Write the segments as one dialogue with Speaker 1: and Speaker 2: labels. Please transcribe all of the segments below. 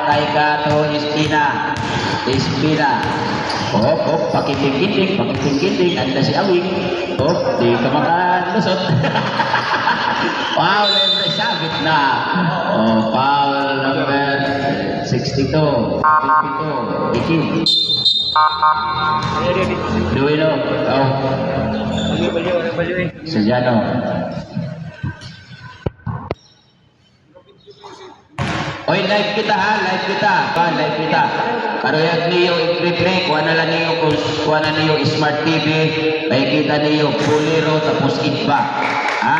Speaker 1: namatay ka to Espina. Espina. Pakiting-kiting. Anda si Awing. Di ka makalusot. Foul, libre, sabit na. Foul number 62. 52. Ikin. Duino. Sejano. Oy, live kita ha, live kita. Karuyag niyo i-replay, kuha na lang niyo Smart TV, kaya kita niyo Bolero tapos iba. Ha?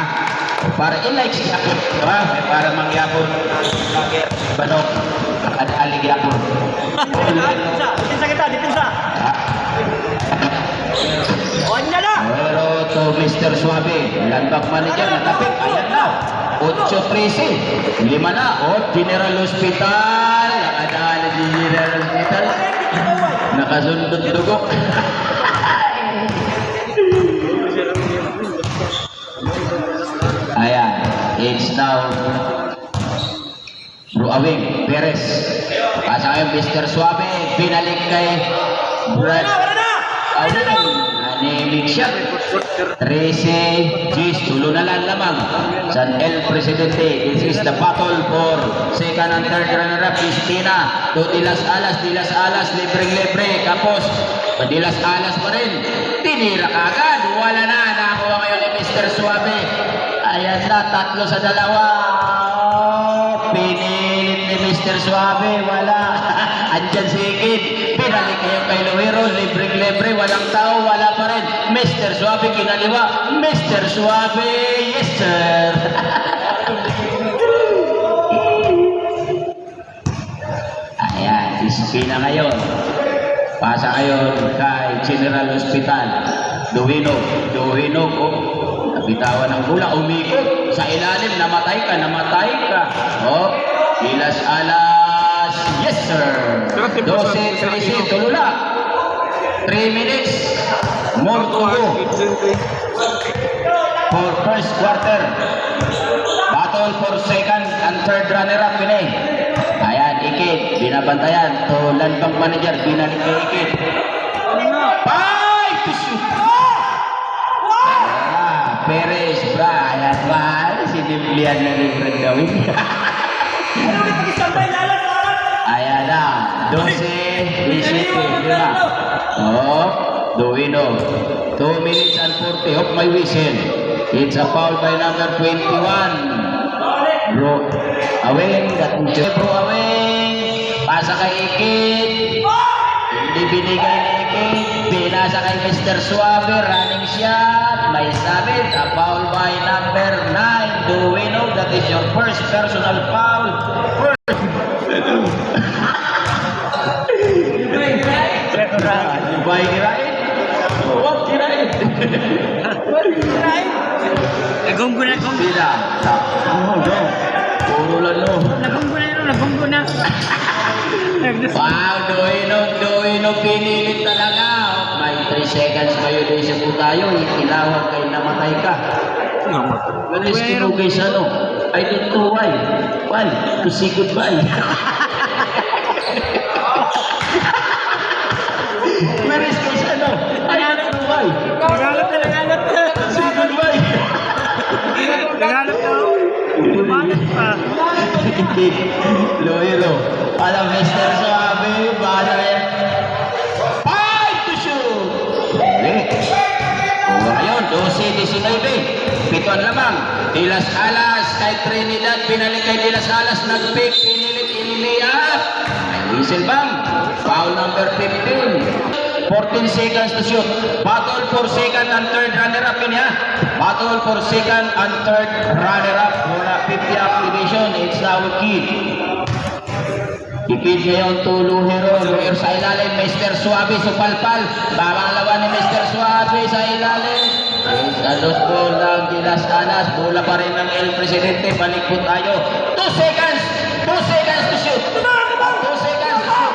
Speaker 1: Para i-like siya ako, diba? Para mangyapon. Banok, alig yapon.
Speaker 2: Dipinsa kita.
Speaker 1: Pero to Mr. Suave, landback manager, natapik, ayan na. 8-13, 5 na. General Hospital. Nakadaan ng General Hospital. Nakasundot dugok. Ayan, it's now Bro Awing, Perez. Kasama yung Mr. Suave, pinalik kay Brad Awing. Animig siya. 13 G's, tulo na lang lamang. San El Presidente, this is the battle for second and third runner-up. Espina, to Dilas Alas, libreng-libre. Kapos, Dilas Alas pa rin. Tinira agad, wala na. Nakakuha ngayon ni Mr. Suave. Ayan na, 3-2. Pinilit ni Mr. Suave, wala. Andyan si Ikid. Pinalik kayo kay Luero, libreng-libre, walang tao, wala pa rin. Mr. Suave kinaliwa. Mr. Suave, yes sir. Ayan, Espina ngayon. Pasa ngayon kay General Hospital. Duwino, nabitawan ng bola, umikot sa ilalim, namatay ka. Dilas Alas, yes sir. 12-13, tulula. 3 minutes, more to go. For first quarter. Battle for second and third runner-up ini. Ayan, Ikid, binabantayan. To landbank manager, binalik kay Ikid. Bye! To shoot! Perez, Brian, sinimplihan na libre gawin. Ayan na, 12-17, diba? Duino, 2 minutes and 40, may whistle. It's a foul by number 21. Bro Awing, pasa kay Ikid. Hindi binigay ni Ikid, pinasa kay Mr. Suave, running shot, may sabit, a foul by number 9. Duino, that is your first personal foul. Baik kirain. Wag kirain.
Speaker 2: Nagunggunan.
Speaker 1: Tidak. Puro lalo.
Speaker 2: Nagunggunan.
Speaker 1: Wow, Duino, pinilit talaga. May 3 seconds pa yun sa po tayo. Itinawag kay namatay ka. Galis kinugay sa ano. I don't know why. Why? To say goodbye. Where is this ano? I don't know why.
Speaker 2: Naghanap.
Speaker 1: Say goodbye.
Speaker 2: Naghanap na ako. Umanap pa.
Speaker 1: Loiro. Alam, Mr. Suave, bala yan. Fight to shoot! Ngayon, 12-19. Pituan lamang. Dilas Alas kay Trinidad. Pinalik kay Dilas Alas. Nag-pick. Pinilit Ililia. Whistle bang. Foul number 15. 14 seconds to shoot. Battle for second and third runner-up yun ha. Battle for second and third runner-up for the 50 activation. It's now Ikid. Ikid ngayon to Luhero. Luhero sa ilalim. Mr. Suave supalpal. Babalawan ni Mr. Suave sa ilalim. Sa dos ball ng Dilas Alas. Bola pa rin ng El Presidente. Balik po tayo. 2 seconds. 2 seconds to shoot. 2 seconds to shoot.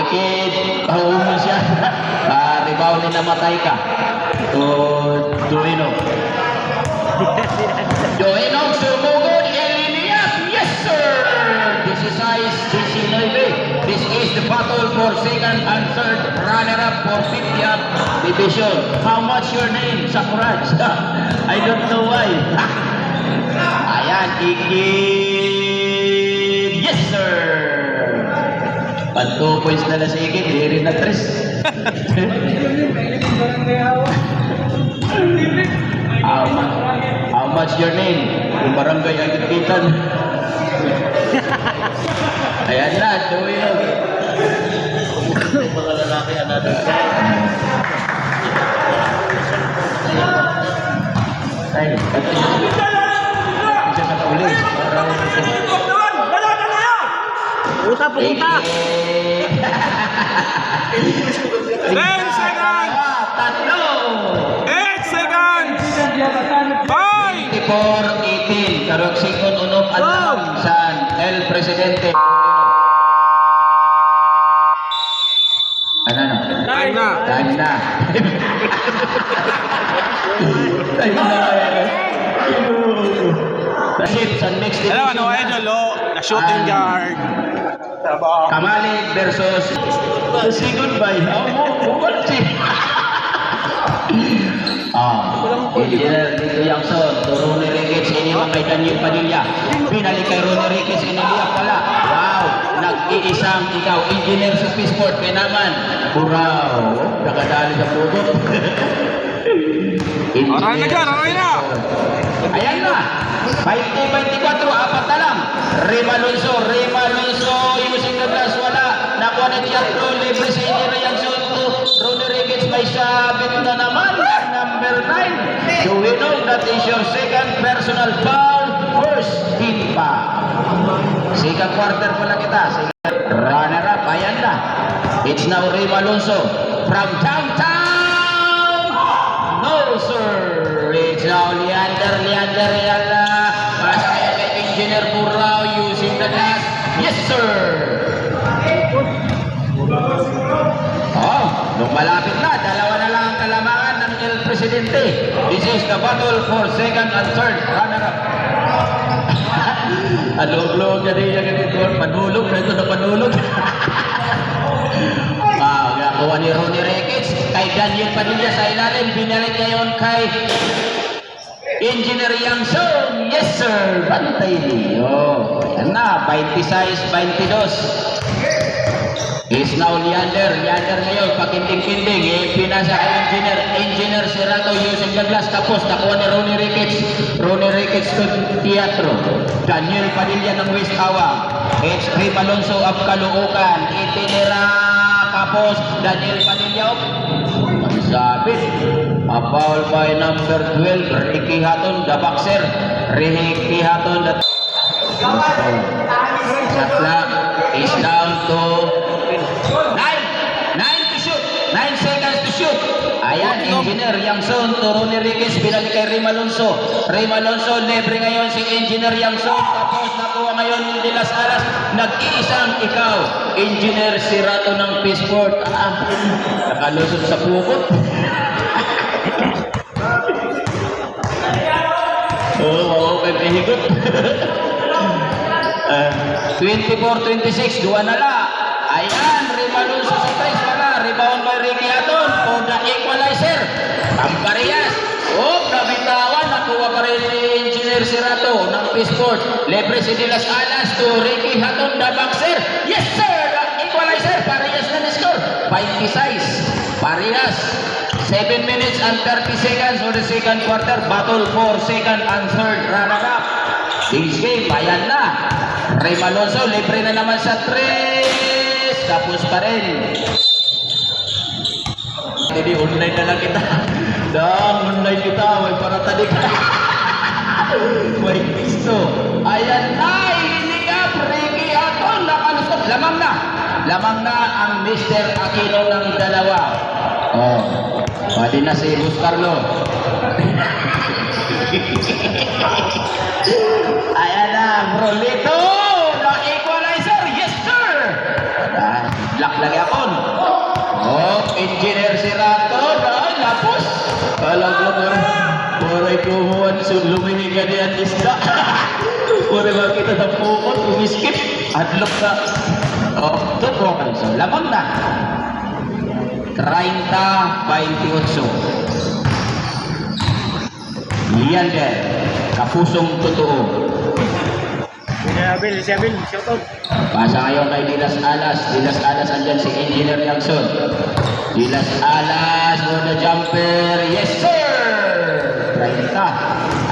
Speaker 1: Ikid. Kahumon siya. Rebound ni namatay ka. Duino. Duino sumugod. Elinias. Yes sir. This 16-19. This is the battle for second and third runner-up for 50th division. How much your name, Sakuraj? I don't know why. Ayan, Igit. Yes, sir. Pag 2 points na si Igit, hindi rin na 3. How much your name? Yung barangay Agit-Gitan. Ayan na, tuwi yun. Mga lalaki ang natin. Ay, isa sa pulis.
Speaker 2: Puta, puta!
Speaker 3: 10 seconds!
Speaker 1: Tatlo!
Speaker 3: 8 seconds! 5!
Speaker 1: 24-18. Karoksikon unong alam sa El Presidente. Ano?
Speaker 3: Time na.
Speaker 1: Time na. Time na. Nasip sa next
Speaker 3: Alam, ano,
Speaker 1: division.
Speaker 3: idol, na shooting guard.
Speaker 1: Kamalig versus say goodbye. Engineer Dito Yangson, to Ronnie Ricketts, iniwan kay Daniel Padilla. Pinalik kay Ronnie Ricketts, iniwan pala. Wow, nag-iisang ikaw, engineer sa Peaceport, kaya naman, buraw, nakadali sa pugot.
Speaker 3: Aray na dyan, aray na!
Speaker 1: Ayan na, 20-24, apat na lang. Rima Alonso, using the glass, wala. Nakuha ni Teatro, libre si Engineer Yangson to Ronnie Ricketts, may sabit na naman. Number 9. So we know that is your second personal foul. First hit pa. Second quarter pala kita. Second runner up. Ayan na. It's now Rima Alonso from downtown. No sir. It's now Leander. Yan na. Pasaya kay Engineer Burao using the glass. Yes sir. Nung malapit na, dalawa na lang ang kalamangan ng El Presidente. This is the battle for second and third runner-up. Alog-log na rin yung ganito. Panulog na ito na panulog. Nakuha ni Ronnie Ricketts. Kay Daniel Padilla sa ilalim. Binalik ngayon kay Engineer Yangson. Yes sir. Bantay niyo. Yan na. 26-22. Is now Leander ngayon, pakinding-kinding, pinasa kay Engineer Serrato using the glass, tapos nakuha ni Ronnie Ricketts to Teatro, Daniel Padilla ng West Awang, it's Rima Alonso of Caloocan, itinira, tapos Daniel Padilla, sabit, foul by number 12, Ricky Hatton, the boxer, Ricky Hatton, the Satla is down to 9 to shoot. 9 seconds to shoot. Ayan, Engineer Yangson to Ronnie Ricketts, binalik kay Rima Alonso. Libre ngayon si Engineer Yangson. Tapos nakuha ngayon yung De Las Alas. Nag-iisang ikaw, Engineer Serrato ng Peaceport. Nakalusot sa pukot. Kay Pihigot. 24-26, 2 na lang. Ayan, Rima Alonso sa 3, wala. Rebound by Ricky Hatton for the equalizer. Pamparias. Nabitawan. Nakuha pa rin ni Engineer Serrato ng Peaceport. Libre si De Las Alas to Ricky Hatton, the boxer. Yes sir, the equalizer. Parias na score. 26. Parias. 7 minutes and 30 seconds for the second quarter. Battle for second and third runner-up. This game, ayan na. Rima Alonso, libre na naman sa 3. Tapos pa rin. Hindi, online na lang kita. Online kita. May paratadik. May gusto. Ayan na. Ilinig up. Ricky Hatton. Nakalusot. Lamang na ang Mr. Aquino ng dalawa. Pwede na si Bus Carlo. Ayan na. Brolito. Equalizer. Yes sir. Black lagi akon. Engineer Serrato. Lapos. Alam ko. Poray kuhuan. Luminig ka niyan isda. Puri ba kita sa pukot, umiskip, adlock na. Oh, tupo ka. So, lamang na. 30-28. Leander, kapusong totoo.
Speaker 2: Si Abel, shout out.
Speaker 1: Pasa ngayon kay Dilas Alas. Dilas Alas, andyan si Engineer Yangson. Dilas Alas for the jumper. Yes, sir! 30.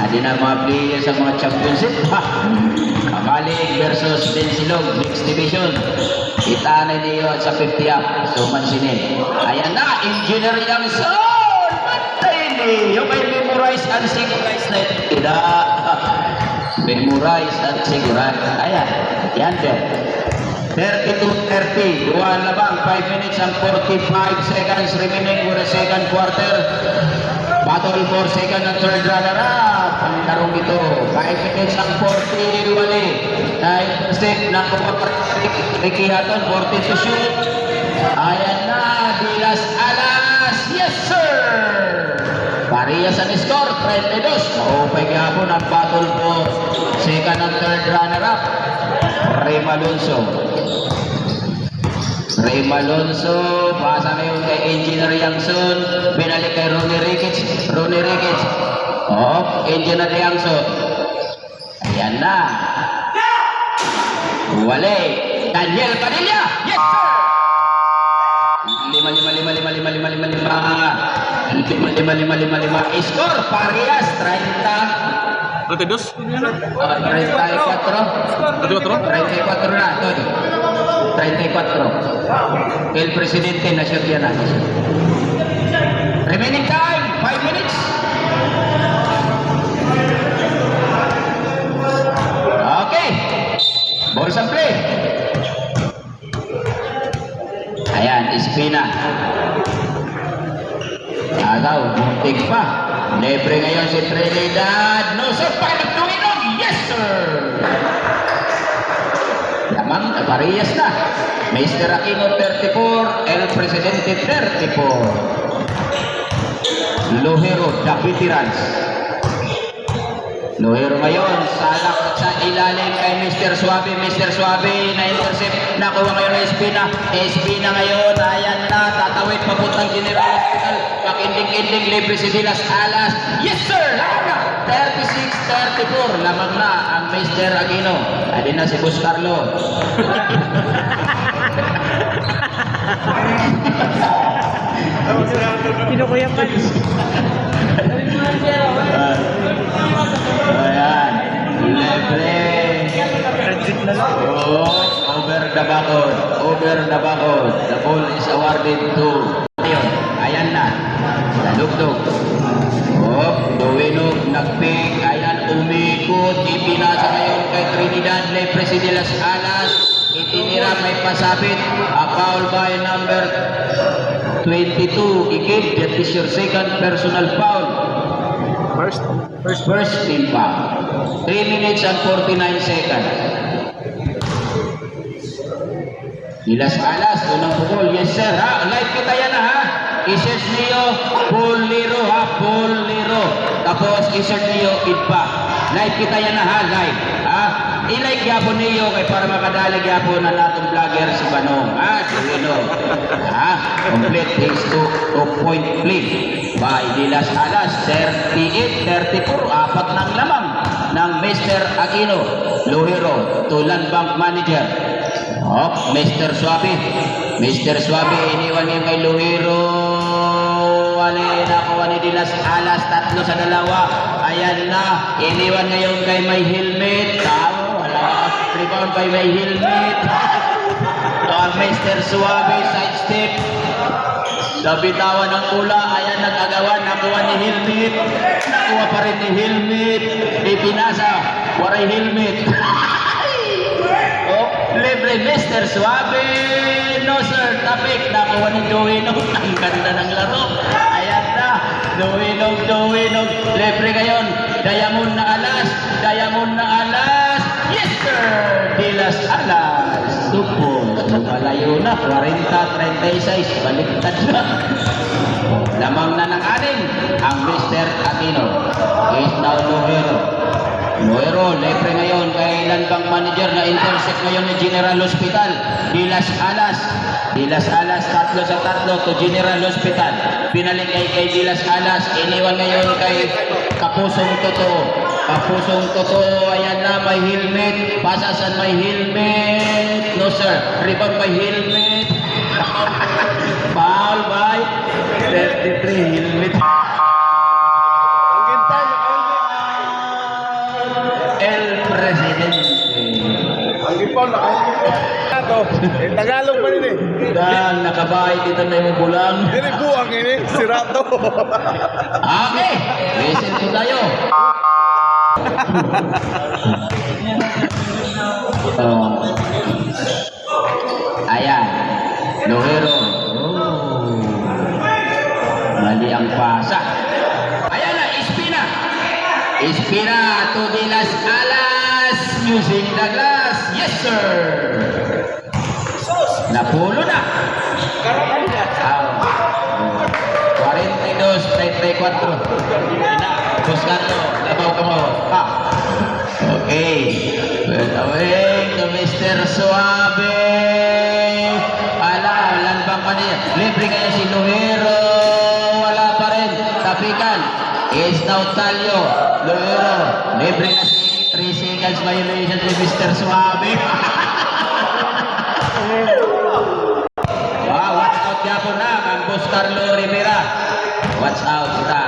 Speaker 1: Adi na mga player sa mga championship. Kamalig versus Densilog, next division. Itanay niyo sa 50 up. So, mansinin. Ayan na, Engineer Yangson! Matay niyo. May memorize and synchronize na ito. Tidak. Memorize at sigurad. Ayan. Yan din. 32-30. Duwan labang. 5 minutes and 45 seconds remaining for the second quarter. Battle for second and third runner-up. Ang larong ito. 5 minutes and 40 wali. Na intersect na Ricky Hatton. 40 to shoot. Ayan na. Dilas Alas. Yes, sir! Parehas ang score, 32. Maupay gapon ang battle for second and third runner-up. Rem Alonso. Rem Alonso, pasa ngayon kay Engineer Yangson. Binalik kay Ronnie Ricketts. Ronnie Ricketts. Oh, Engineer Yangson. Ayan na. Wale. Daniel Padilla. Yes, sir! 5. Score, Parias, 30.
Speaker 3: 32?
Speaker 1: 34. 34 na, todo. 34. El Presidente na shoot yan natin. Remaining time, 5 minutes. Okay. Balls and play. Ayan, Espina. Agaw, muntik pa. Libre ngayon si Trinidad. No, sir, pagkatuinog. Yes, sir. Lamang, Parehas na. Mr. Aquino, 34. El Presidente, 34. Lohero, the veterans. Lohero ngayon, salak sa ilalim kay Mr. Suabe. Mr. Suabe na intercept. Nakuha ngayon na Espina. Espina ngayon, ayan na. Tatawid papuntang General Hospital. Pakinding-kinding, libre si Dilas Alas. Yes, sir! Lamang na. 36-34. Lamang na ang Mr. Aquino. Adi na si Bus Carlo.
Speaker 2: Kinukuya pa.
Speaker 1: Ayan. Libre. Oh, over the bakod. Over the bakod. The ball is awarded to. Ayun. Ayan na. Nalugdog. Oh, Duwinog, nagping. Ayan, umikot. Ipinasa ngayon kay Trinidad. Libre si Dilas Alas. Itinira, may pasabit. A foul by number 22. Ikip, that is your second personal foul. First team foul. 3 minutes and 49 seconds. Dilas Alas, unang pukul. Yes, sir. Ha? Live kita yan, ha? I-search niyo, Bolero, ha? Bolero. Tapos, i-search niyo, Idpa. Live kita yan, ha? Live. Ha? I-like yapon niyo kay para makadalig yapon na natong vlogger si Banong. Ha? Sino? Ha? Complete his two-point play by Dilas Alas. 38-34. Apat ng lamang ng Mr. Aquino. Lohero, Tulan Bank Manager. Oh, Mr. Suabe. Mr. Suabe, iniwan niyo kay Lohero. Wali, nakuha ni Dilas Alas. 3-2. Ayan na. Iniwan ngayon kay may helmet. Wala. Rebound kay may helmet. Ito ang Mr. Suabe. Side step. Nabitawan ng pula. Ayan, nagagawa. Nakuha ni helmet. Nakuha pa rin ni helmet. Ipinasa. Waray helmet. Oh, libre Mr. Suabe. No, sir. Tapik. Nakuha ni Duwinog. Ang ganda ng laro. Ayan na. Duwinog. Libre ngayon. Diamond na Alas. Diamond na Alas. Yes, sir. Dilas Alas. Tupos. Malayo na. 40-36. Baliktad na. Lamang na ng 6 ang Mr. Aquino. Is now Lohero. Nuero, lepre ngayon kay Landbang Manager na intercept ngayon ni General Hospital. Dilas Alas. Dilas Alas, 3-3 to General Hospital. Pinalik kay Dilas Alas. Iniwan ngayon kay Kapusong Totoo. Kapusong Totoo, ayan na, may helmet. Pasasan may helmet. No sir, rebound may helmet. Foul by 33 helmet. El Presidente.
Speaker 3: Ang ipon, Tagalog pa rin eh.
Speaker 1: Dan, nakabahay dito na yung bulang.
Speaker 3: Dili buang ini, sirato.
Speaker 1: Okay, listen to tayo. Ayan, Lohero. Mali ang pasa. Ayan na, Espina. Espina to Dilas Alas using the glass. Yes, sir. Napulo na. 42-34. Buscando. Labaw ka mo. Okay. Well away to Mr. Suave. Landbang pa niya. Libre kaya si Luero. Wala pa rin. Tapikan. Is now Talio. Luero. Libre na si 3 seconds violation si Mr. Suave. Wow, watch out yapon na ang Boss Carlo Rivera. Watch out kita.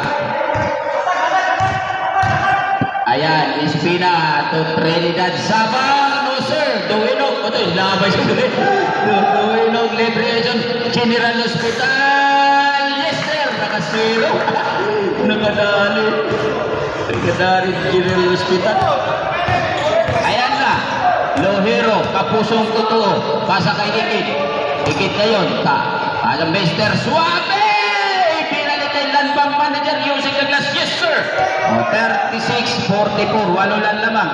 Speaker 1: Ayan, Espina to Trinidad Sabang. No sir, Duwinog. Ito, labay sa Duwinog, Liberation, General Hospital. Yes sir, nakasiro. Nakadali. Nakadali General Hospital. Ayan na. Lohero, Kapusong Totoo. Pasa kay Ikit. Ikit ngayon. Alam Mr. Suave. Pinalik kay Landbang Manager using the glass. Yes sir. 36-44. Walo lang lamang.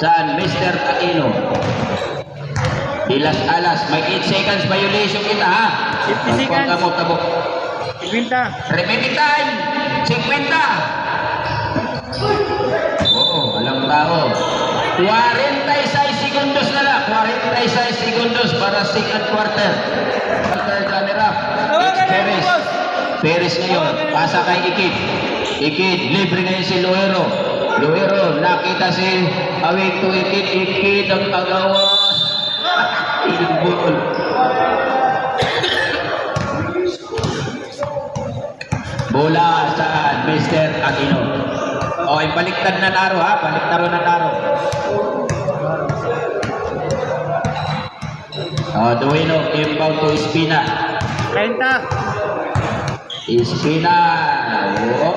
Speaker 1: Saan? Mr. Aquino. Dilas Alas. May 8 seconds violation kita ha.
Speaker 2: 50 seconds.
Speaker 1: Tabok.
Speaker 2: 50.
Speaker 1: Remaining time. 50. Oo, walang tao. 46 segundos na lang. 46 segundos para second quarter. Quarter camera. It's Perez. Perez ngayon. Pasa kay Ikit. Ikit. Libre ngayon si Luero. Luero. Nakita si Awig to Ikit. Ikit ang tagawas. Ilbol. Bola saan? Mr. Aquino. Okay, baliktad na laro ha. Baliktad na laro. Duino, inbound to Espina.
Speaker 2: 30.
Speaker 1: Espina. Oo.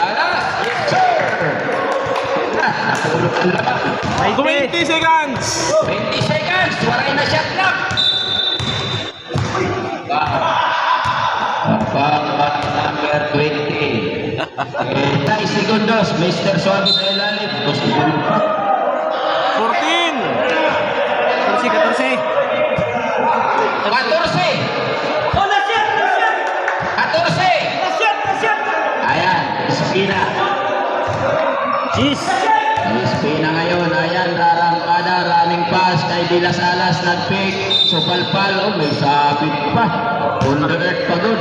Speaker 1: Alas. Yes, sir. Napulog ang labang.
Speaker 3: 20 seconds.
Speaker 1: 20 seconds. Waray na shot clock. Number 20. 10 segundos. Mr. Suave sa ilalim.
Speaker 3: 14.
Speaker 2: 14.
Speaker 1: 14. Ayan, Espina.
Speaker 2: Jeez.
Speaker 1: Espina ngayon, ayan, rarangkada, running pass kay Dilas Alas, nag-pick, supalpal, may sabit pa. On the earth pa doon.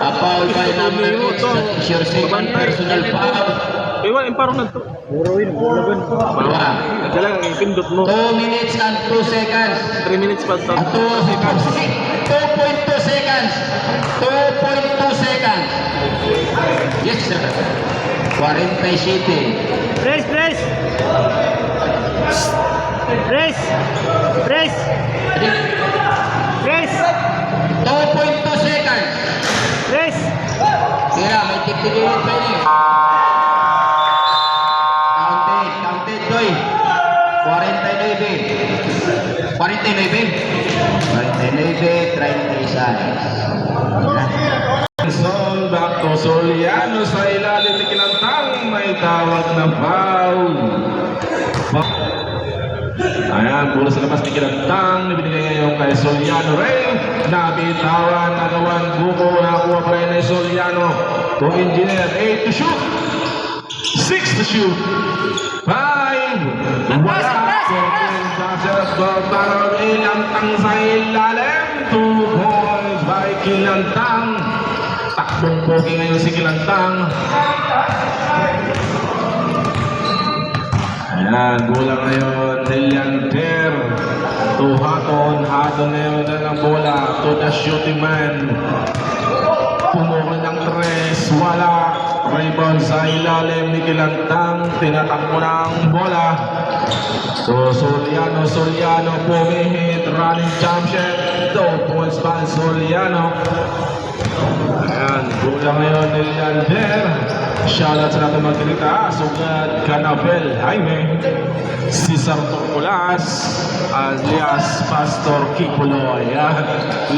Speaker 1: A foul by number 8, that is your second personal foul.
Speaker 3: Iwan, parang nagto.
Speaker 2: Puro yun.
Speaker 1: Bawa.
Speaker 3: Dala ang ipindot mo.
Speaker 1: 2 minutes and 2 seconds.
Speaker 3: 3 minutes pa ito.
Speaker 1: 2.2 seconds. 2.2 seconds. Yes, sir. 47.
Speaker 2: Press.
Speaker 1: 2.2 seconds. Kaya may tigtigilid pa yun eh. Counted, Doy. 49. 36.
Speaker 3: Sol back to Soliano sa ilalim ni Kilantang. May tawag na foul. Ayan, puro sa labas ni Kilantang. Nabinigay ngayon kay Soliano Ray. Nabitawan, nagawan, buko. Nakuha pa rin ni Soliano. To Engineer, 8 to shoot. 6 to shoot. 5. Wala. Tarot Kilantang sa ilalim. 2 points by Kilantang. Takbong pogi ngayon si Kilantang. Ayan, bola ngayon. Delianter. To Haton. Haton ngayon na ng bola. To the shooting man. Pumukol ng 3. Wala. Rebound sa ilalim ni Kilantang. Tinatakbo ng bola. So Soliano pumihit. Running jump shot. 2 points by Soliano. Ayan, bola ngayon ni Leander. Shoutout sa natin magkita. Sugad Canabel Jaime. Cesar Torculas. Alias Pastor Kipuloy. Ayan,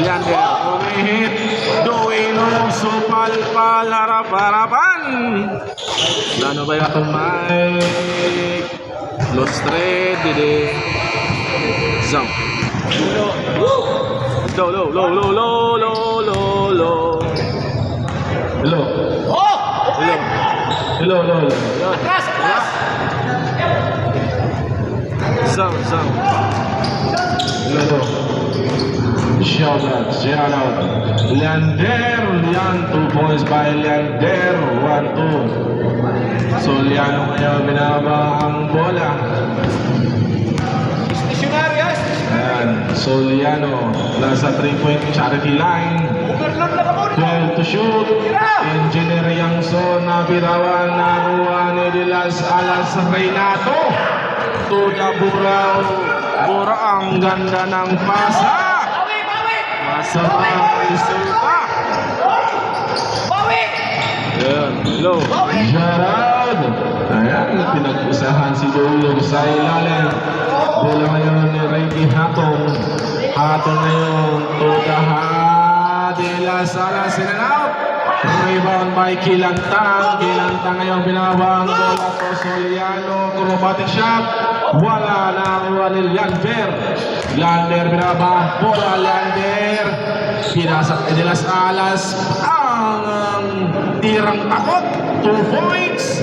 Speaker 3: Leander pumihit. Duino supal-pal harap-harapan. Lano ba yung atong mic? Los 3, Dede. Zam. Low. Hello.
Speaker 2: Atras!
Speaker 3: Zam. Hello. Shout out. Leander. 2 points by Leander. 1-2. Soliano ngayon binaba ang bola. Ayan, Soliano nasa 3-point charity line. 12 to shoot. Engineer Yangson na birawan na Juan de las Alas Reynato. To the Burao. Bura ang ganda ng pasa. Masama ang resulta. Ayan, hello. Gerard. Ayan, pinag-usahan si Dolo sa ilalim. Bola ngayon ni Ricky Hatong. Hatong ngayon to the de las Alas in and out. Rebound by Kilantang. Kilantang ngayon binaba ang bola to Soliano. Acrobatic shot. Wala na ang ni Leander. Leander binaba. Bola Leander. Pinasak de las Alas. Ang tirang takot. 2 points.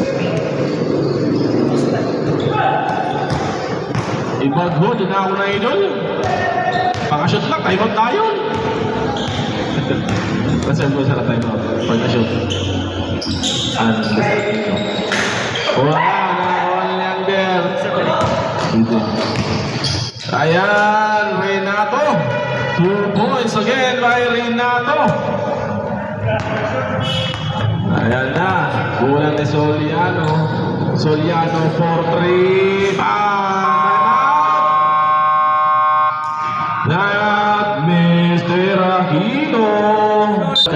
Speaker 3: Ibagho, din ako na idol. Pakashoot lang, time out tayo. Reserve ko sa time out. Pagka-shoot. Wala na Leander. Ayan, Renato. 2 points again by Renato. Ayan na, bulan ni Soliano. Soliano for 3. At Mr. Aquino. Sa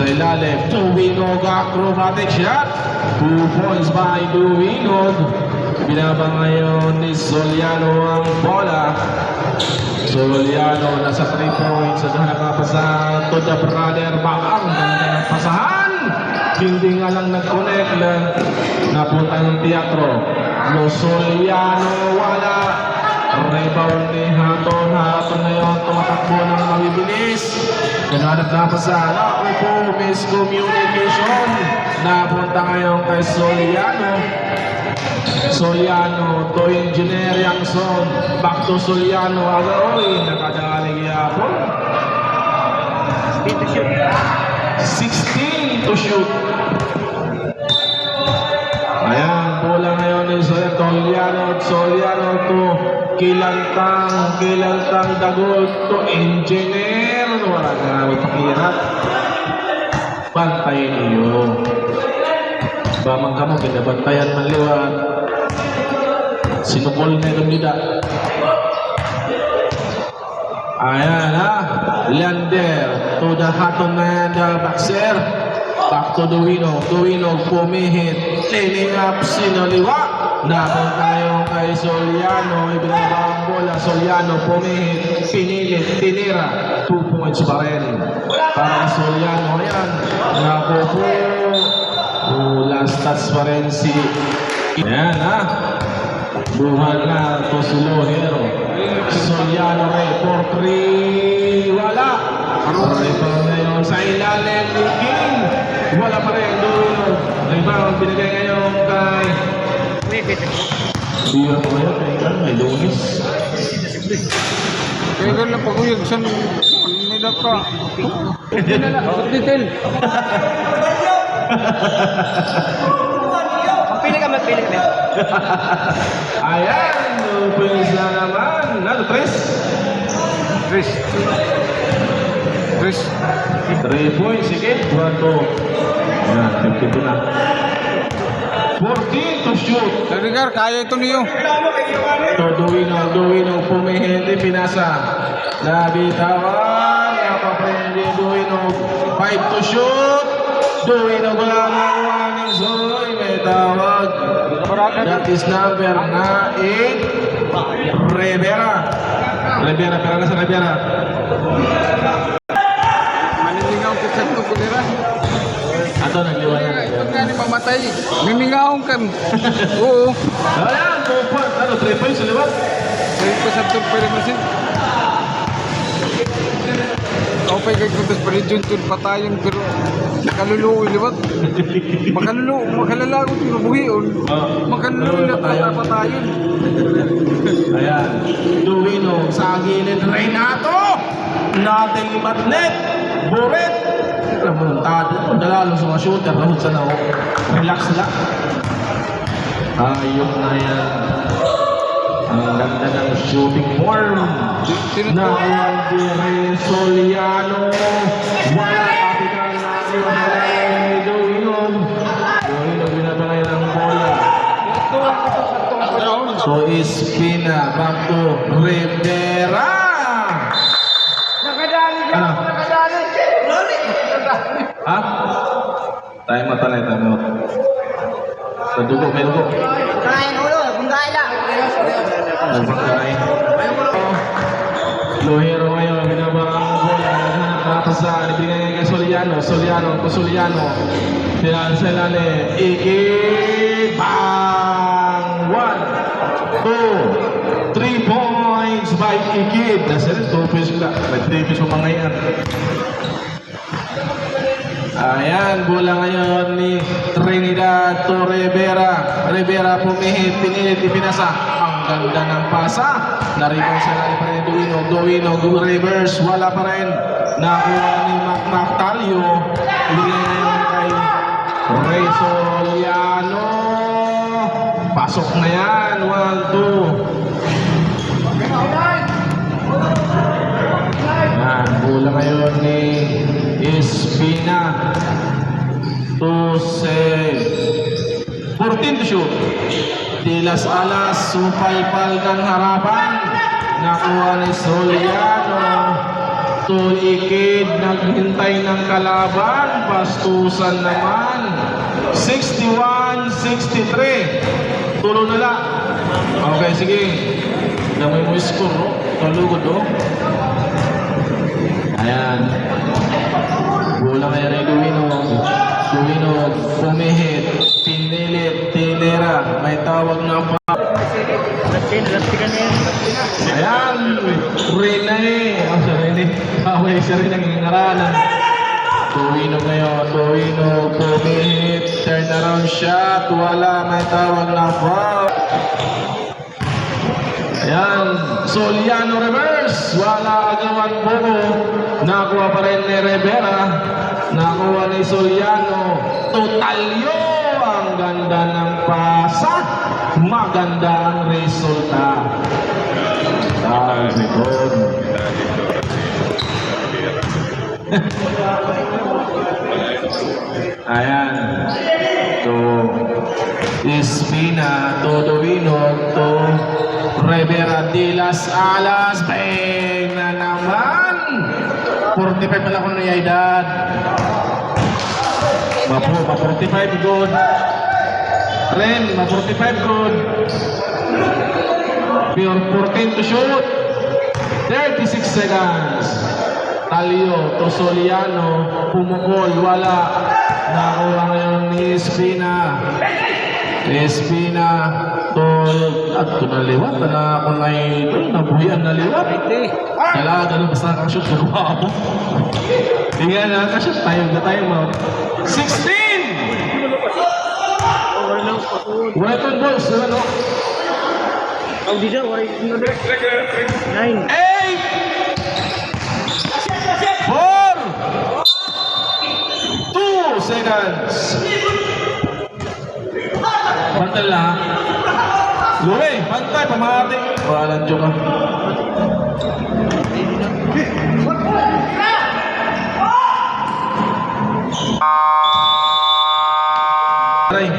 Speaker 3: ilalim, Duwinog acrobatic shot. 2 points by Duwinog. Binaba ngayon ni Soliano ang bola. Soliano nasa 3 points sa nakapasahan to the brother. Ang ganda ng pasahan. Hindi nga lang nag-connect lang. Napunta ng teatro. No Soliano wala. Rebound ni Haton. Haton na yun. Tumatakbo ng mabibilis. Gananap na pasahan. Ako po, miscommunication. Napunta ngayon kay Soliano. Soliano to Engineer Yangson. Back to Soliano. Agaroy. Nakadalig yapon. 16 to shoot. Ayan, bola ngayon ni Soliano. Soliano to Kilantang Dagol to Engineer. Wala na magpakirap. Bantayin niyo. Bamang kamu kinabantayan man liwat. Sinukol na yung nida. Ayan ha. Leander to the Haton and Baxter. Back to Duwinog. Duwinog pumihit. Cleaning up sinaliwa. Napunta ngayon kay Soliano. Ibinaba ang bola. Soliano pumihit. Pinilit. Tinira. 2 points pa rin. Para Soliano. Ayan. Napo po. Last touch pa rin si... Ayan ha. Buhan na to si Lohero. Soliano rin for 3. Wala. Rebound na yun sa ilalim ni King. Wala pa rin. rebound binigay ngayon kay Biro ko ngayon kay Ikan, may lunis.
Speaker 2: Kaya ganun lang pag-uyag sa nila ka. Hindi na lang, detail. Magpili ka.
Speaker 3: Ayan, Lupins na naman. Ano, Tres?
Speaker 2: Chris.
Speaker 3: 3 points, sige. 1, 2. Ayan, 52 na. 14 to shoot.
Speaker 2: Rigar, kaya ito niyo.
Speaker 3: Ito, Duino, pumihindi, pinasa. Nabitawan, napaprende, Duino. 5 to shoot. Duino, wala makuha ni Zoy. May tawag. That is number na 8. Rivera, pera na sa Rivera.
Speaker 2: Manilingaw ko sa ito, kulira.
Speaker 3: Ato, nagliwanag.
Speaker 2: Huwag nga ni mamatay. Mimingaw ka. Oo.
Speaker 3: Ayan, 2 points. Ano, 3 points sa liwat?
Speaker 2: Dahil ko sa ito, pwede masin. Okay, kaya kung pa rin dyan patayon, pero makaluluoy, liwat. Makalalagot yung buhiyon. Makaluluoy na patayon.
Speaker 3: Ayan, Duino sa gilid, Renato! Nating matnet! Buret! Remontado, dalalo sa mga shooter, rahot sa nao. Relax lang. Ayok na yan. Ang ganda ng shooting form. Na Andre Soliano. Wala kapital natin ang Duino. Duino binabangay ng bola. So Espina, back to Rivera. Ano? Ha? Tayo matanay, tayo. Nadugo, may dugo.
Speaker 4: Kain ulo, bungay lang.
Speaker 3: Nagpagkain. Lohero ngayon, binabang ang bola. Nakapasan, ibigay kay Soliano. Soliano. Pinansa natin. Bang! 1, 2, 3 points by Ikid. Nasa rin, 2 points sila. May 3 points mga yan. Ayan, bola ngayon ni Trinidad to Rivera. Rivera pumihit, pinilit, ipinasa. Ang ganda ng pasa. Naribang sa lalim pa rin Duino, reverse, wala pa rin. Nakuha ni Mactalio. Ibigay ngayon kay Ray Soliano. Pasok na yan, 1, 2. Yan, bola ngayon ni Espina. 14 to shoot. Dilas Alas, supalpal ng harapan. Nakuha ni Soliano. Tulikid, naghintay ng kalaban. Pastusan naman. 61-63. Tulo na lang. Okay, sige. Damay mo yung score, no? Talugod, no? Ayan. Bola kaya ni Duino, pumihit, pinilit, tinira, may tawag na pa. Ayan, Rene. Away siya rin ang ingaralan. Duino ngayon, pumihit, turn around shot, wala, may tawag na pa. Ayan, Soliano reverse, wala agawan po. Nakuha pa rin ni Rivera. Nakuha ni Soliano. Totalyo, ang ganda ng pasa. Maganda ang resulta. Ayan. To Espina, to Duino, to Rivera, Dilas Alas. Bang na naman. 45 pala ko na edad. Mapo, 45 good. Ren, 45 good. Pure 14 to shoot. 36 seconds. Talio to Soliano. Pumukol, wala. Nakuha ngayon ni Espina. Espina to at to naliwat na ako na ito. Nabuhian na liwat. Kailangan ganun basta nakashoot. Nakuha ako. Tingnan na nakashoot tayo. Na tayo mo. 16! Weapon balls, ano?
Speaker 4: Ang di dyan, waray. 9.
Speaker 3: 8 4 2 seconds. Bantay lang. Luwe, bantay, pamahati. Walang joke ka. Aray.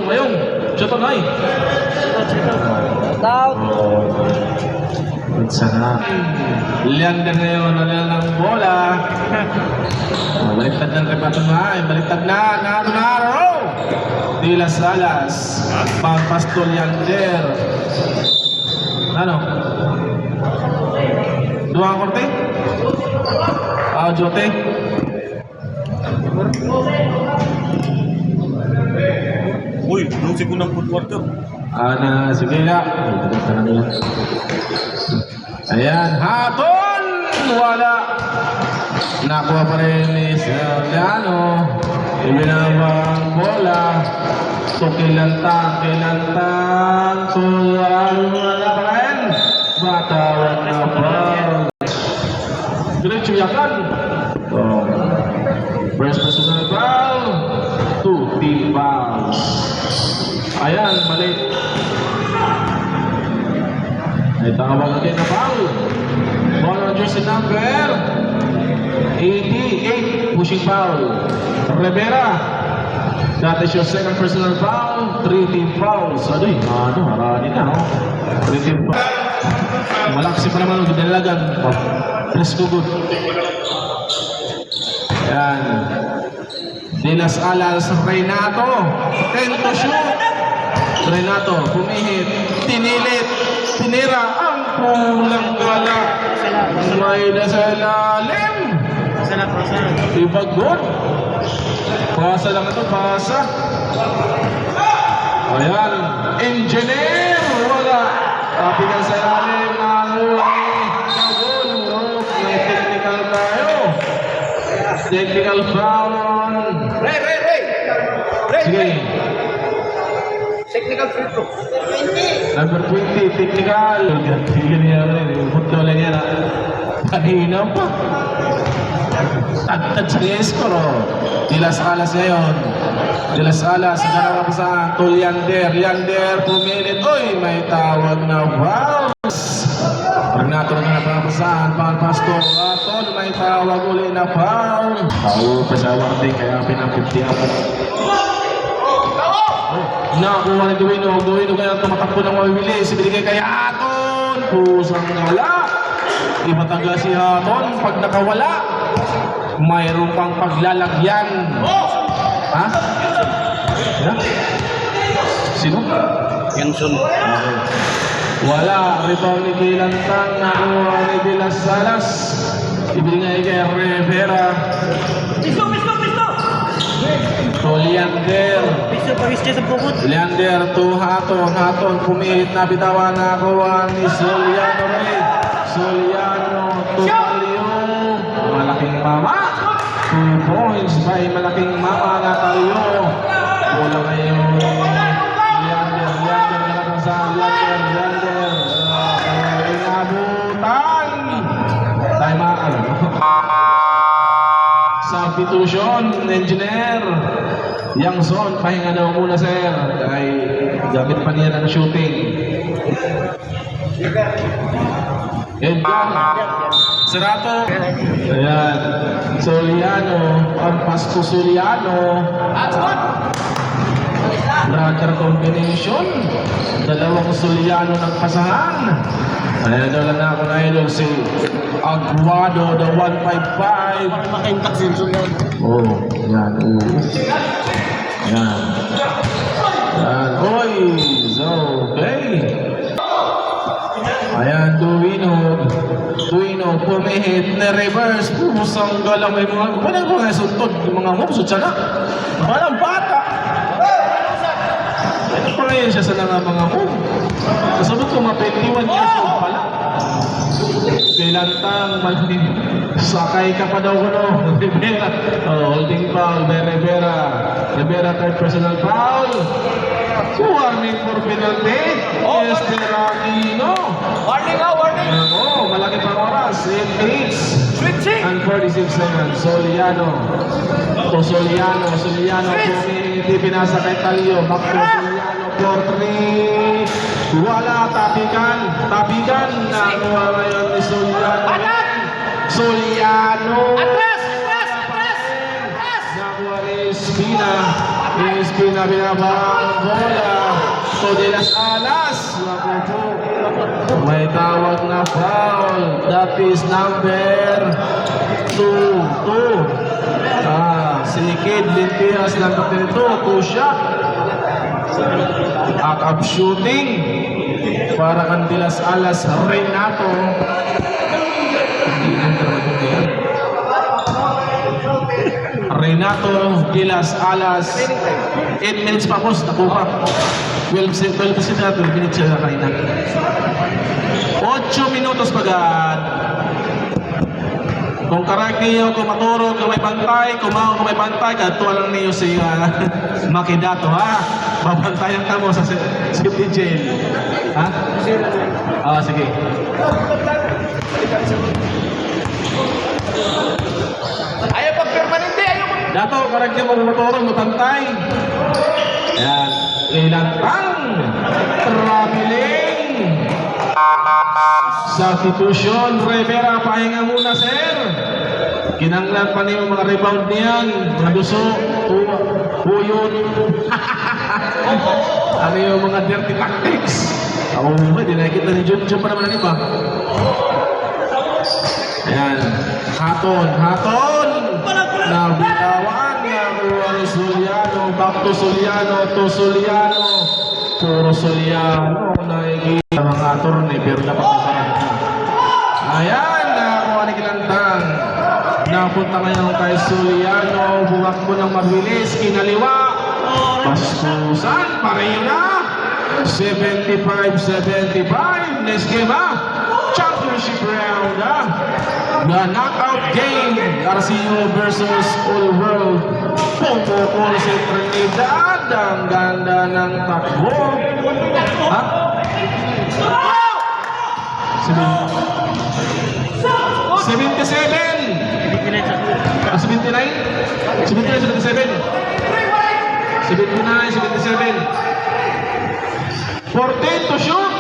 Speaker 3: Ayong. Shot on, ay.
Speaker 4: Out.
Speaker 3: Sana. Leander ngayon, ng bola. Baliktad ng rebato na. Baliktad na. Naro. De Las Alas. Pasto Leander. Ano? Dua korte? Jote?
Speaker 5: Uy, nung segundang food quarter.
Speaker 3: Sige nga. Ayan, hatol! Wala. Nakuha pa rin ni Sergiano. Ibinabang bola. So, kilantang. Tuwal na pa rin. Batawan na ball. Diretso yakan. First personal foul. 2 team fouls. Ayan, mali. Ay tawag din na foul. Ball on jersey number 88, pushing foul. Rivera. That is your second personal foul. 3 team fouls. Aduh, harani na, oh. 3 team fouls. Malaksi pa naman ang ginalagan. Fresco good. Ayan. De Las Alas, Renato. 10 to shoot. Renato, pumihit. Tinilit. Tinira ang pulang gala. May nasa ilalim. Iba good. Pasa lang ito, pasa. Ayan. Engineer. Wala. Tapigan sa ilalim. May technical tayo. Technical foul on.
Speaker 4: Ray.
Speaker 3: Sige.
Speaker 4: Technical free throw.
Speaker 3: Number 20, technical. Sige niya rin. Punto lang yan. Kanina pa. Tagtad sa score. De Las Alas ngayon. De Las Alas. Ganawa pa saan. Leander. Pumilit. Uy, may tawag na foul. Renato na napapasaan. Pasto. Atol, may tawag uli na foul. Tao pa sa warning. Kaya pinapipti ako. Nakuha ni Duino kaya tumatakbo ng mabibilis. Ibinigay kay Haton. Pusang wala. Iba taga si Haton. Pag nakawala, mayroon pang paglalagyan. Ha? Yeah? Sino?
Speaker 5: Yanson.
Speaker 3: Okay. Wala. Rebound ni Bilantang. Nakuha ni De Las Alas. Ibinigay kay Rivera.
Speaker 4: Pisto!
Speaker 3: So, Leander.
Speaker 4: Pisto sa pukot.
Speaker 3: Leander to Haton pumilit na bitawan na kuha ni Soliano Rey. Soliano to Talio. Malaking mama. 2 points by malaking mama na Talio. Bola ngayon. Leander inabutan. Time out. Substitution, engineer. Yang zone, pahinga daw muna sir. Ay gamit pa niya ng shooting. Edgar. Serato. Ayan. Soliano. Pasto Soliano. Brother combination. Dalawang Soliano ng pasahan. Ayan daw lang ako na idol si Aguado, the 155.
Speaker 4: Makintak sensor yan.
Speaker 3: Oh, yan. Yan. Oy, okay. Ayan, Duino, pumihit na reverse. Pusang galang may mga, parang mga suntod, mga moves, sana. Parang bata. Ito pa ngayon siya sa mga move. Kasabot ko, 21 years old pala. Pilantang, sakay ka pa daw kuno. Rivera. Oh, holding foul by Rivera. Rivera third personal foul. Warning for penalty. Esther Aquino.
Speaker 4: Warning ah, warning!
Speaker 3: Oh, malaki pang oras. 8 minutes.
Speaker 4: Switching!
Speaker 3: And 46 seconds. Soliano. Soliano. Hindi pinasa kay Talio. Back to Soliano for 3. Wala, tabigan. Nakuha ngayon ni Soliano.
Speaker 4: Atras!
Speaker 3: Nakuha ni Espina binabang bola. To de las Alas. Naku po. May tawag na foul. That is number 2. Si Kid Limpias number 2. 2 shot. Up shooting. Para kan de las Alas Renato. Renato de las Alas. 8 minutes pa boss, nakuha. 12 minutes siya kanina. 8 minutos pagad. Kung correct niyo, kung maturo, kung may bantay, kung may bantay, katuwa lang niyo si Makidato, ha? Babantayan ka mo sa city jail. Ha? Sige.
Speaker 4: Ayaw pag-permanente, ayaw pag...
Speaker 3: Dato, correct niyo kung maturo, mabantay. Yan. Ilantang. Traveling. Substitution. Rivera, pahinga muna, sir. Kinanglan pa niyo mga rebound niyan. Mga duso. Huyon. Ano yung mga dirty tactics? Ako mo, di nakikita ni John pa naman ba? Ayan. Haton. Nabitawan. Nakuha ni Soliano. Back to Soliano. Puro Soliano. Nakikita mga attorney. Pero dapat ayan. Nakuha ni Kilantang. Napunta ngayon kay Soliano. Bumakbo ng mabilis. Kinaliwa. Paspusan. Pareho na. 75-75. Next game championship round The knockout game. Garcio versus All World. Pumukol si Trinidad. Ang ganda ng takbo. Ha? 14 to shoot.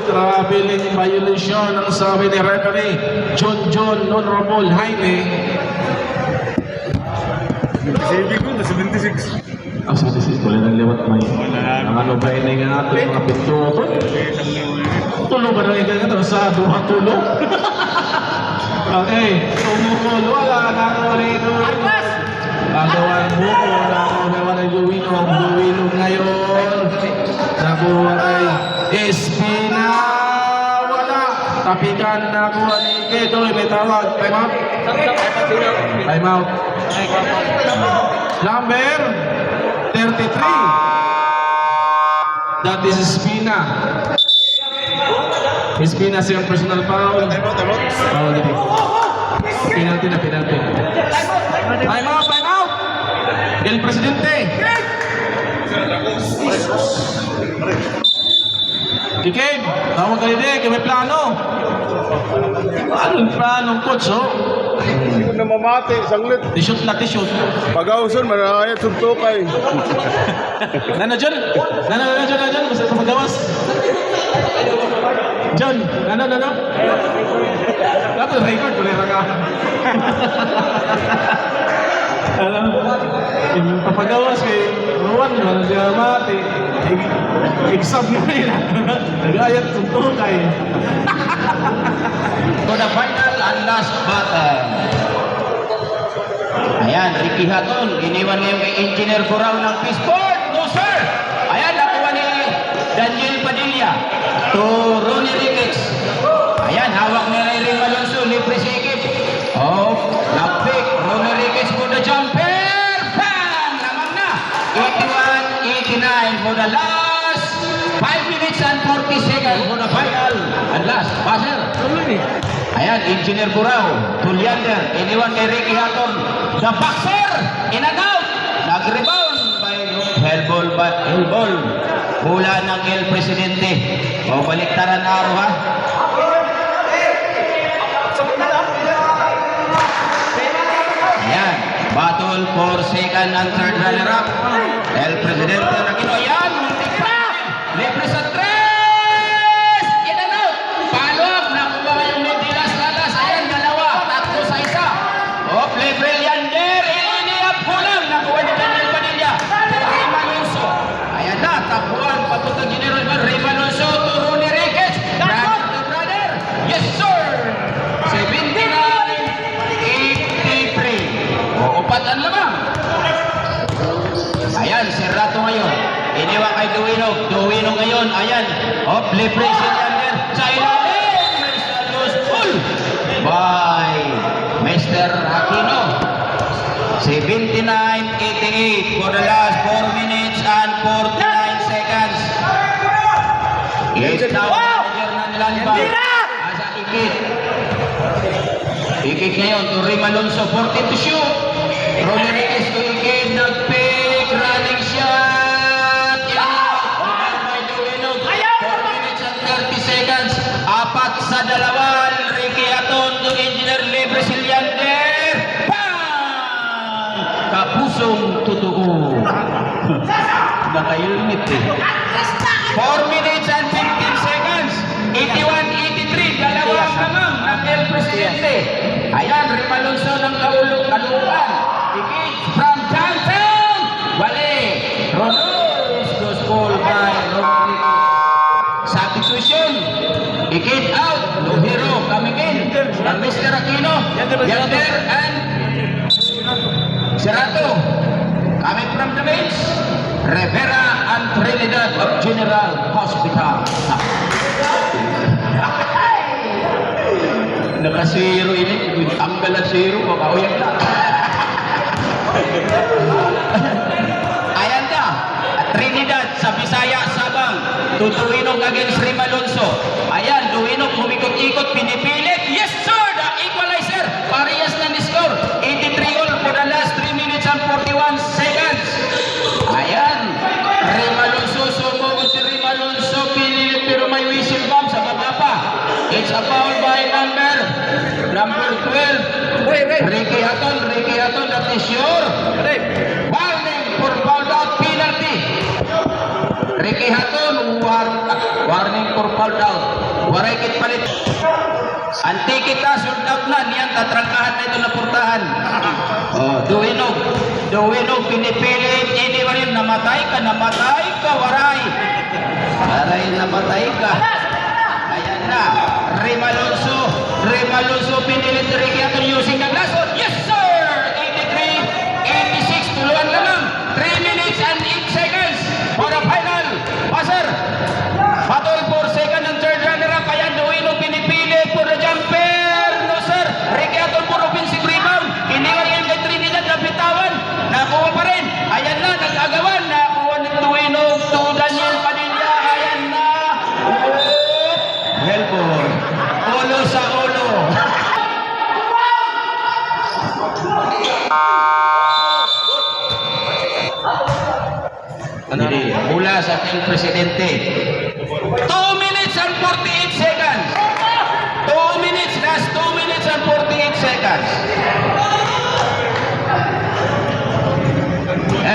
Speaker 3: Traveling violation ang sabi ni referee John Honorable Jaime.
Speaker 5: Sabi ko na 76.
Speaker 3: Ang 76 tuloy ng liwat may ano ba ini nga ato mga pinto tulo ba na ito sa duha tulo. Okay, tumukol wala na ito. Gagawang buko na gagawa ng Duwino ngayon. Nakuha kay Espina. Wala. Tapikan nakuha ni Kedoy. May tawag. Time out. Number 33. That is Espina. Espina siyang personal foul. Oh, dito. Penalty. Time out. El Presidente. Kikid, tawag ka rin, may plano. Anong planong coach, oh?
Speaker 5: Hindi ko na mamati, sanglit.
Speaker 3: T-shirt.
Speaker 5: Pag-auson, manakayat suntukay.
Speaker 3: Nana John, basta pagawas. John, nana. Dapat record ko rin ka. Alam mo, yung papagawas kay Juan, wala siya mati. Exam na rin. Nag-ayat suntukay.
Speaker 1: To the final and last battle. Ayan, Ricky Haton. Iniwan ngayon kay Engineer Burao ng Peaceport. No, sir! Ayan, nakuha ni Daniel Padilla. To Ronnie Ricketts. Ayan, hawak ni Ray Malonzo. Libre si Ekip. Oh, na-pick. Ronnie Ricketts for the jumper. Bam! Lamang na. 81-89 for the last 5 minutes minutes and 40 seconds for the final and last buzzer. Ayan, Engineer Burao, Tuliander, iniwan kay Ricky Hatton. The boxer, in and out. Nag-rebound by Helbol. Hula ng El Presidente. O, baliktaran na araw ha. Ayan, battle for second and third runner-up. El Presidente Aquino, ayan, libre sa tres! In and out! Palok, nakuha yung Medilas Lalas. Ayan, dalawa, tatlo sa isa. Oh, libre Leander, iliniap kulang. Nakuha ni Daniel Padilla. Rima Alonso. Ayan na, tapuan, papunta General Mar. Rima Alonso, turo ni Ricketts. Brother to brother. Yes, sir! 79-83. O, upatan lamang. Ayan, Serrato ngayon. Iniwan kay Duwinog. Duwinog ngayon. Ayan. Oh, libre si Leander. Sa ilalim. Mr. Luz Pull. By Mr. Aquino. 79-88 for the last 4 minutes and 49 seconds. Yes, now manager ng Lanba. Asa Ikit. Ikit ngayon to Rim Alonso. 14 to shoot. Rodriguez to Ikit. Nag-pick. Running shot. By Duwinog. 4 minutes and 30 seconds. Apat sa dalawan. Ricky Hatton to Engineer Libre si Leander. Bang! Kapusong totoo. Nakailmit eh. 4 minutes and 15 seconds. 81-83. Dalawang lamang ng El Presidente. Ayan, Rim Alonso ng kaulukan. Ikit from downtown. Wale. Rodriguez goes goal by Rodriguez. Substitution. Ikit out. Luhiro coming in. And Mr. Aquino. Yander and Serrato. Coming from the bench. Rivera and Trinidad of General Hospital. Nakasiro ini. Ang galasiro. Makauyak na. Ayan na. Trinidad sa Bisaya, Sabang. Tutuinog against Rim Alonso. Ayan, Duwinog humikot-ikot, pinipilit. Yes sir, the equalizer. Parehas na ni-score. 83 all for the last 3 minutes and 41 seconds. Ayan, Rim Alonso, sumugod si Rim Alonso, pinilit pero may whistle bomb sa baba pa. It's a foul by number 12. Ricky Hatton, that is your warning for fouled out penalty. Ricky Hatton, warning for fouled out. Waray kit palit. Anti kita, sold out na. Niyan, tatrangkahan na ito na purtahan. Oh, Duwinog, pinipilit. Iniwarin, namatay ka, waray. Waray, namatay ka. Ayan na. Rim Alonso, pinilit ni Ricky Hatton using the glass. Yes, sir! 83-86, tuluan lamang. 3 minutes and 8 seconds for the final buzzer. Battle for second and third runner-up. Ayan, Duwinog pinipilit for the jumper. No, sir. Ricky Hatton for offensive rebound. Iniwan yan kay Trinidad na bitawan. Nakuha pa rin. Ayan na, nag-agawan. Nakuha ni Duwinog to Daniel Padilla. Ayan na. Helbol. Ulo sa ulo. Jadi, mula sa ating presidente. 2 minutes and 48 seconds. 2 minutes, last 2 minutes and 48 seconds.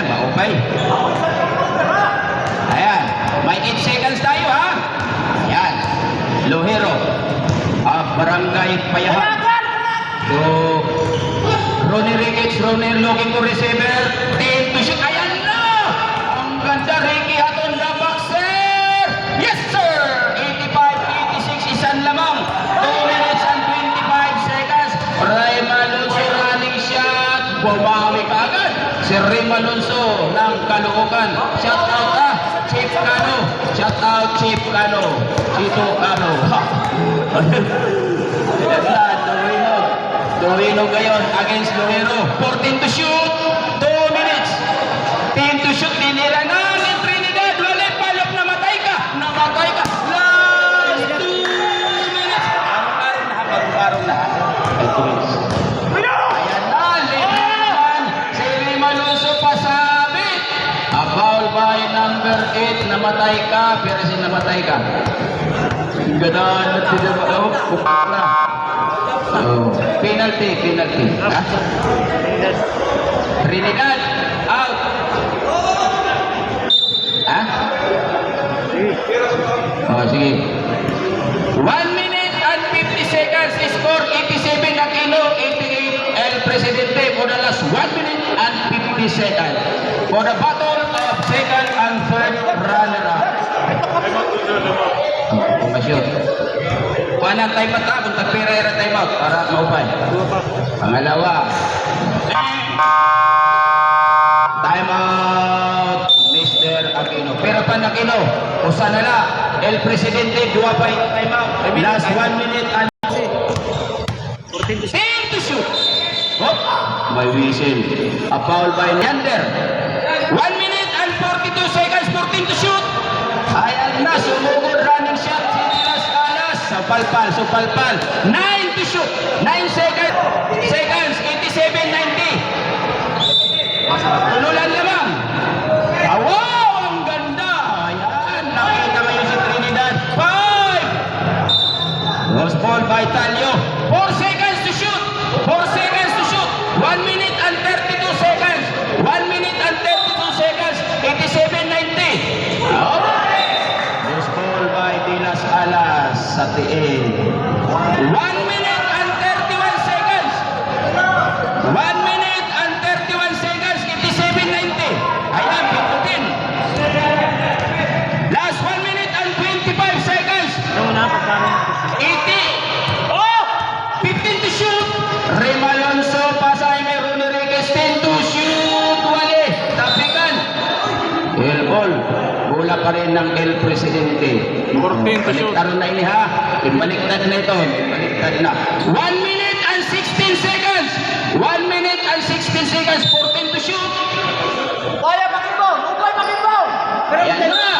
Speaker 1: Maupay. Ayan, may 8 seconds tayo ha. Ayan, Luhiro. Barangay Payahan. So, Ronnie Ricketts, looking for receiver. 10 to shoot. Ayan na! Ang ganda, Ricky Hatton, the boxer! Yes, sir! 85-86, isan lamang. 2 minutes and 25 seconds. Rim Alonso running shot. Bumawi ka agad. Si Rim Alonso ng Caloocan. Shout out Chief Cano. Shout out Chief Cano. Chito Cano. Duwinog ngayon against Luhiro. 14 to shoot. 2 minutes. 10 to shoot. Tinira na ni Trinidad. Wala palok. Namatay ka. by number 8, namatay ka, pero namatay ka. Ganaan at sila ba? Oh, kupara. Oh, penalty. Ha? Trinidad, out. Ha? Oh, sige. 1 minute and 50 seconds. Score 87 Aquino, 88 El Presidente for the last 1 minute and 50 seconds. For the battle of second and third runner-up. Pumasyon. Kuha ng time out ha, kung tagpira time out para maupay. Pangalawa. Time out, Mr. Aquino. Pero pa Aquino, usa na la. El Presidente, dua pa yung time out. Last 1 minute and 14 to shoot. Oh, may whistle. A foul by Neander. 1 minute and 42 seconds, 14 to shoot. Ayan na, sumugod running shot. Silas Alas, supalpal. 9 to shoot. 9 seconds, 87-90. Tululan lamang. Wow, ang ganda. Ayan, nakita ngayon si Trinidad. 5. Was ball by Talio. 4 seconds to shoot. 1 minute and 32 seconds. 1 minute and 32 seconds. 87-90. Was ball by Dilas Alas sa TN. 1 minute and 31 seconds. 1 minute and 31 seconds. 87-90. Ayan, pintutin. Last 1 minute and 25 seconds. 80. Oh! 15 to shoot. Remalonso, pasay may Rodriguez. 10 to shoot. Wale. Tapikan. El ball. Bola pa rin ng El Presidente.
Speaker 2: 14 to shoot.
Speaker 1: Baliktad na ini ha. Baliktad na ito. Baliktad na. 1 minute and 16 seconds. 1 minute and 16 seconds. 14 to shoot.
Speaker 4: Kaya pakimbaw! Upay pakimbaw!
Speaker 1: Ayan na.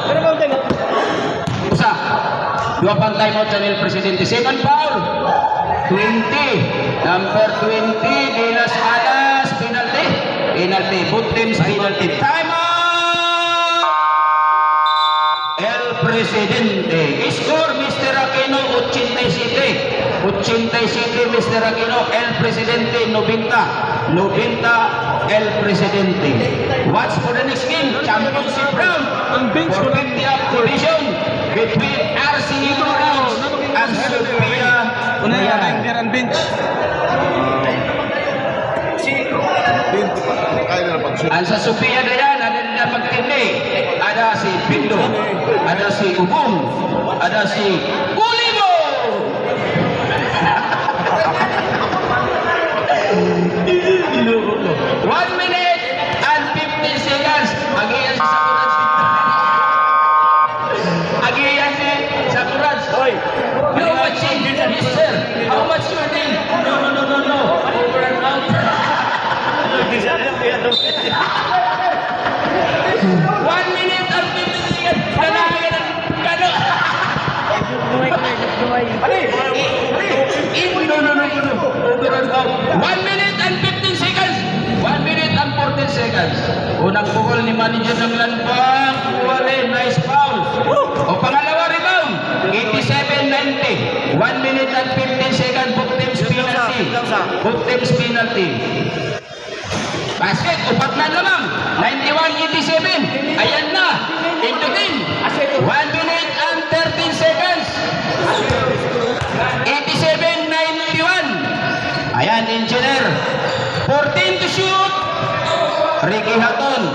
Speaker 4: Pero ba tayo?
Speaker 1: Usa. Dua pang timeout sa El Presidente. Second foul. 20. Number 20. Dilas Alas. Penalty. Both teams penalty. Timeout. El Presidente. Score Mr. Aquino 87. 87 Mr. Aquino. El Presidente 90. 90 El Presidente. Watch for the next game. Championship round.
Speaker 2: Ang bench
Speaker 1: For
Speaker 2: ko lang.
Speaker 1: 50 up division between RC Ignorance and Sophia.
Speaker 2: Una yan, ang diran bench.
Speaker 5: Kaya na pag-shoot.
Speaker 1: Ang sa Sophia na yan, ano nila magtindi? Ada si Pindo, ada si Ubong, ada si Ulimo! 1 minute and 15 seconds. Agiyan si Sakuraj. Agiyan si Sakuraj. You watching? Yes, sir. How much you need? No. Over and out. 1 minute and 15 seconds. Dalayan ang kano. No. Over and out. 1 minute and 15 seconds. 1 minute and 14 seconds. Unang pukol ni manager ng Lanbang. Wale, nice foul. O pangalawa rebound. 87-90. 1 minute and 15 seconds. Both teams penalty. Basket, upat na lamang. 91-87. Ayan na. Into 10. 1 minute and 13 seconds. 87-91. Ayan, engineer. 14 to shoot. Ricky Hatton.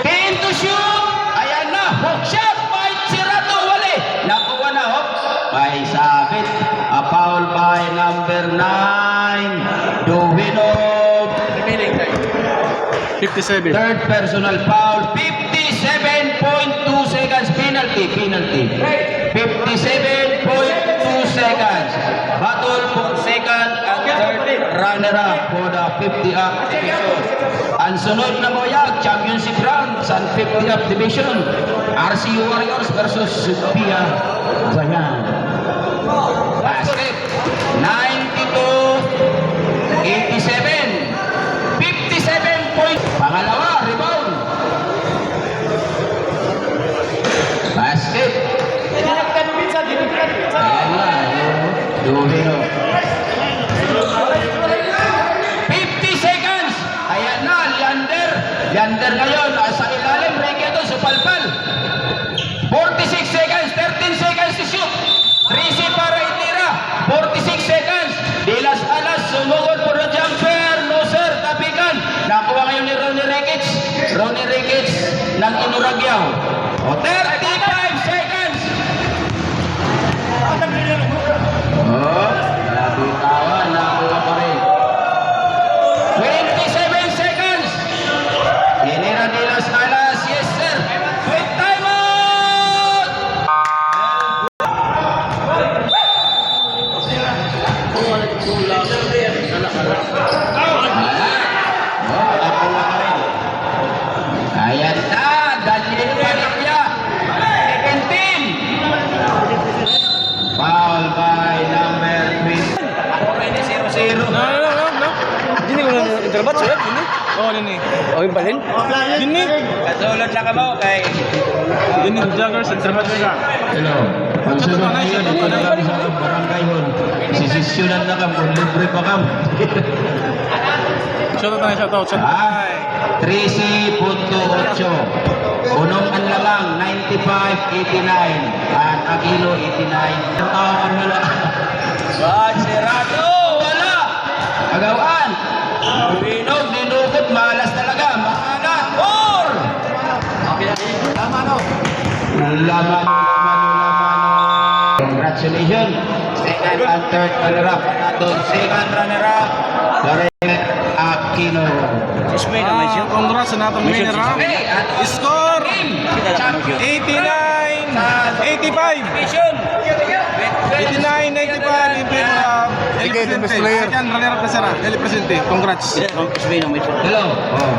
Speaker 1: 10 to shoot. Ayan na. Hook shot by Chirato. Wale. Nakuha na. Hop. By Sabit. A foul by number 9. Duwinov.
Speaker 2: 57.
Speaker 1: Third personal foul. 57.2 seconds. Penalty. 57.2 seconds. Battle for second and third runner-up for the 50-up division. Ang sunod na moyag, championship round sa 50-up division. RCU Warriors versus Sophia Zayan. Basket. 92-87. 57 point. Pangalawa, rebound. Transmission sa ilalim, Ricky doon, supalpal. 46 seconds, 13 seconds to shoot. 3C para itira. 46 seconds. De Las Alas, sumugod por the jumper. No sir, tapikan. Nakuha ngayon ni Ronnie Ricketts. Ronnie Ricketts ng Inuragyaw. O, 35 seconds. Oh, nabitawan. Nakuha pa rin. 27 seconds. Tinira De Las Alas. Yes sir. Quick time out. Ayan na, Daniel Padilla. 17. Foul by number 3. Ako rin 0-0.
Speaker 2: No.
Speaker 4: Hindi mo na interbat sulat, hindi?
Speaker 2: Oh, ini.
Speaker 4: O, yung balin?
Speaker 2: Ini.
Speaker 1: Kasulot lang mo kay...
Speaker 2: Ini Jaggers and Trabat juga.
Speaker 3: Hello. Pagsunod ngayon, ito na kami sa barangay hall. Sisisyonan na kami, libre pa kami.
Speaker 2: Shout out.
Speaker 1: Ay, 13.8. Unong anlamang, 95-89. At Aquino, 89. Ang tawakan wala. Sirado, wala. Agawaan. Binog, dinukot, malas talaga. Maana, 4. Laman. Congratulations. Second and third runner-up. Second runner-up. Correct, Aquino.
Speaker 2: Congrats sa natong minera. Score 89 85. 89 95 in favor of El Presidente. Ayan, runner-up na sana. El Presidente. Congrats.
Speaker 1: Hello. Oh.